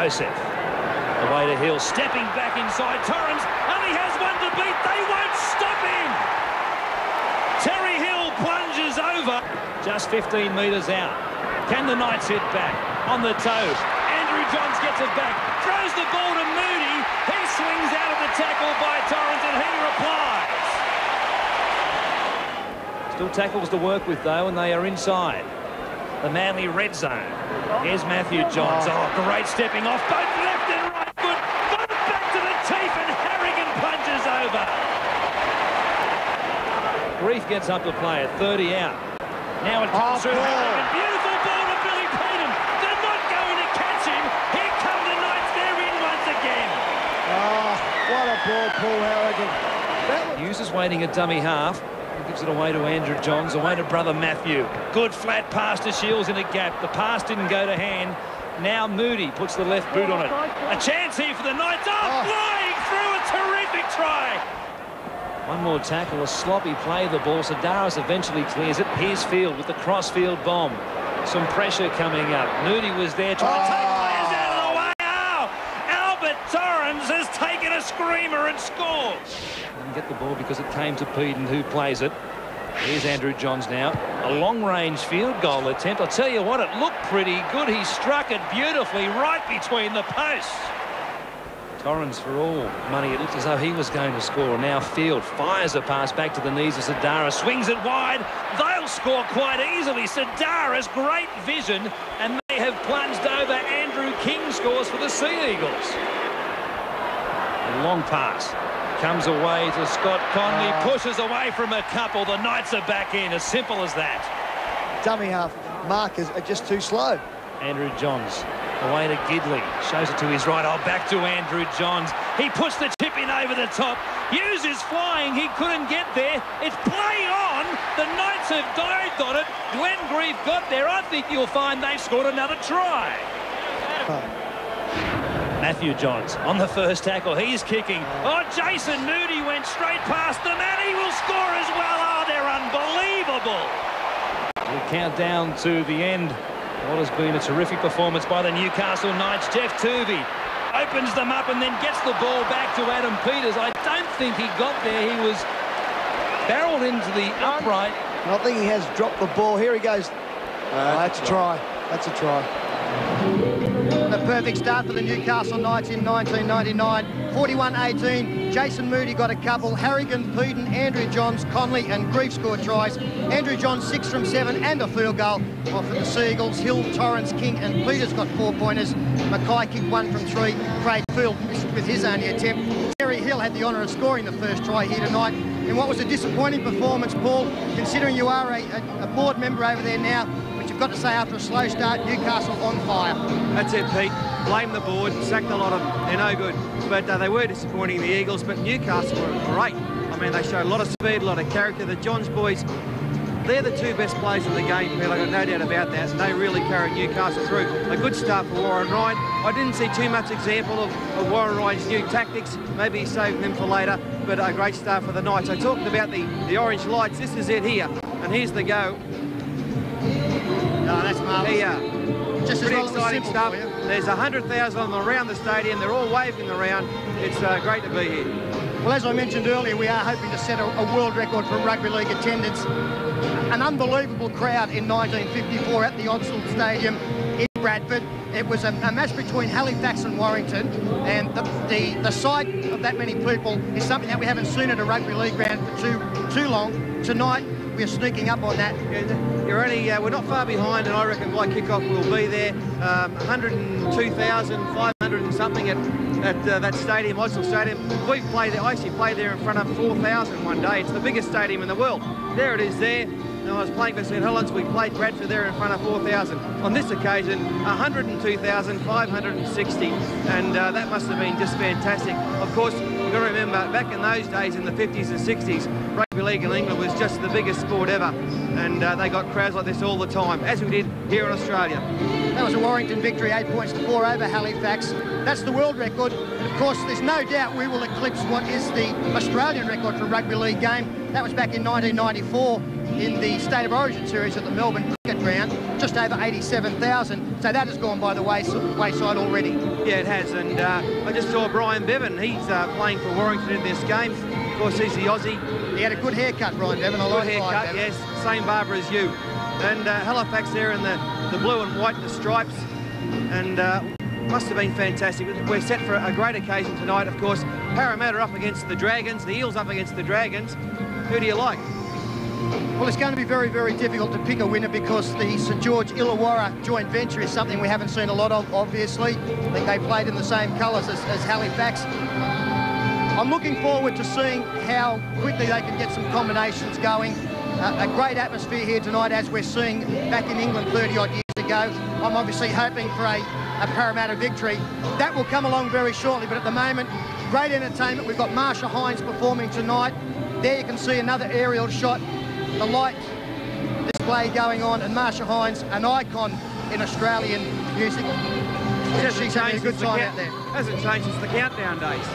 Joseph. Away to Hill, stepping back inside. Torrens only has one to beat. They won't stop him. Terry Hill plunges over. Just 15 metres out. Can the Knights hit back? On the toe. Andrew Johns gets it back. Throws the ball to Moody. He swings out of the tackle by Torrens and he replies. Still tackles to work with though, and they are inside the Manly red zone. Here's Matthew Johns. Oh, great stepping off. Both left and right foot. Got it back to the teeth and Harrigan punches over. Grief gets up to play at 30 out. Now it comes through. Harrigan. Beautiful ball to Billy Peatham. They're not going to catch him. Here come the Knights. They're in once again. Oh, what a ball, Paul Harrigan. Hughes is waiting at dummy half. Gives it away to Andrew Johns, away to brother Matthew. Good flat pass to Shields in a gap. The pass didn't go to hand. Now Moody puts the left boot on it. A chance here for the Knights. Flying through, a terrific try. One more tackle, a sloppy play of the ball. Sedaris eventually clears it. Here's Field with the cross-field bomb. Some pressure coming up. Moody was there trying to take players out of the way. Albert Torrens has taken a screamer and scored. Get the ball because it came to Peden, who plays it. Here's Andrew Johns now. A long-range field goal attempt. I'll tell you what, it looked pretty good. He struck it beautifully right between the posts. Torrens for all money. It looked as though he was going to score. Now Field fires a pass back to the knees of Sedaris. Swings it wide. They'll score quite easily. Sedaris, great vision. And they have plunged over. Andrew King scores for the Sea Eagles. A long pass. Comes away to Scott Conley, pushes away from a couple. The Knights are back in, as simple as that. Dummy half markers are just too slow. Andrew Johns, away to Gidley, shows it to his right. Back to Andrew Johns. He puts the chip in over the top. Hughes is flying, he couldn't get there. It's play on. The Knights have dived on it. Glenn Grieve got there. I think you'll find they've scored another try. Matthew Johns on the first tackle. He's kicking. Jason Moody went straight past them and he will score as well. They're unbelievable. We count down to the end. What has been a terrific performance by the Newcastle Knights. Jeff Tuvey opens them up and then gets the ball back to Adam Peters. I don't think he got there. He was barreled into the upright. I think he has dropped the ball. Here he goes. That's a try. That's a try. The perfect start for the Newcastle Knights in 1999. 41-18. Jason Moody got a couple. Harrigan, Peden, Andrew Johns, Conley and Grieve scored tries. Andrew Johns 6 from 7 and a field goal. While for the Sea Eagles, Hill, Torrens, King and Peters got 4-pointers. Mackay kicked 1 from 3. Craig Field missed with his only attempt. Terry Hill had the honour of scoring the first try here tonight. In what was a disappointing performance, Paul, considering you are a board member over there now. You've got to say, after a slow start, Newcastle on fire. That's it, Pete. Blame the board, sacked a lot of them. They're no good. But they were disappointing, the Eagles, but Newcastle were great. I mean, they showed a lot of speed, a lot of character. The Johns boys, they're the two best players in the game, Pete. I've got no doubt about that. And they really carried Newcastle through. A good start for Warren Ryan. I didn't see too much example of Warren Ryan's new tactics. Maybe he's saving them for later, but a great start for the Knights. I talked about the orange lights. This is it here. And here's the go. Oh, that's marvellous. Just pretty exciting stuff. There's 100,000 of them around the stadium. They're all waving around. It's great to be here. Well, as I mentioned earlier, we are hoping to set a world record for rugby league attendance. An unbelievable crowd in 1954 at the Accor Stadium in Bradford. It was a match between Halifax and Warrington, and the sight of that many people is something that we haven't seen at a rugby league ground for too long. Tonight, we're sneaking up on that. We're not far behind, and I reckon by kickoff we'll be there. 102,500 and something at that stadium, Accor Stadium. We've played there. I actually played there in front of 4,000 one day. It's the biggest stadium in the world. There it is there. And I was playing for St Helens. We played Bradford there in front of 4,000. On this occasion, 102,560, and that must have been just fantastic. Of course, we've got to remember, back in those days, in the 50s and 60s, rugby league in England was just the biggest sport ever, and they got crowds like this all the time, as we did here in Australia. That was a Warrington victory, 8 points to 4 over Halifax. That's the world record. And of course, there's no doubt we will eclipse what is the Australian record for a rugby league game. That was back in 1994 in the State of Origin series at the Melbourne Cricket Ground. just over 87,000. So that has gone by the wayside already. Yeah, it has. And I just saw Brian Bevan. He's playing for Warrington in this game. Of course, he's the Aussie. He had a good haircut, Brian Bevan. I like Good haircut, Bevan. yes. Same barber as you. And Halifax there in the blue and white, the stripes. And must have been fantastic. We're set for a great occasion tonight, of course. Parramatta up against the Dragons, the Eels up against the Dragons. Who do you like? Well, it's going to be very, very difficult to pick a winner because the St George Illawarra joint venture is something we haven't seen a lot of, obviously. I think they played in the same colours as Halifax. I'm looking forward to seeing how quickly they can get some combinations going. A great atmosphere here tonight, as we're seeing back in England 30-odd years ago. I'm obviously hoping for a Parramatta victory. That will come along very shortly, but at the moment, great entertainment. We've got Marsha Hines performing tonight. There you can see another aerial shot, the light display going on, and Marsha Hines, an icon in Australian music. She's having a good time out there. Hasn't changed since the countdown days.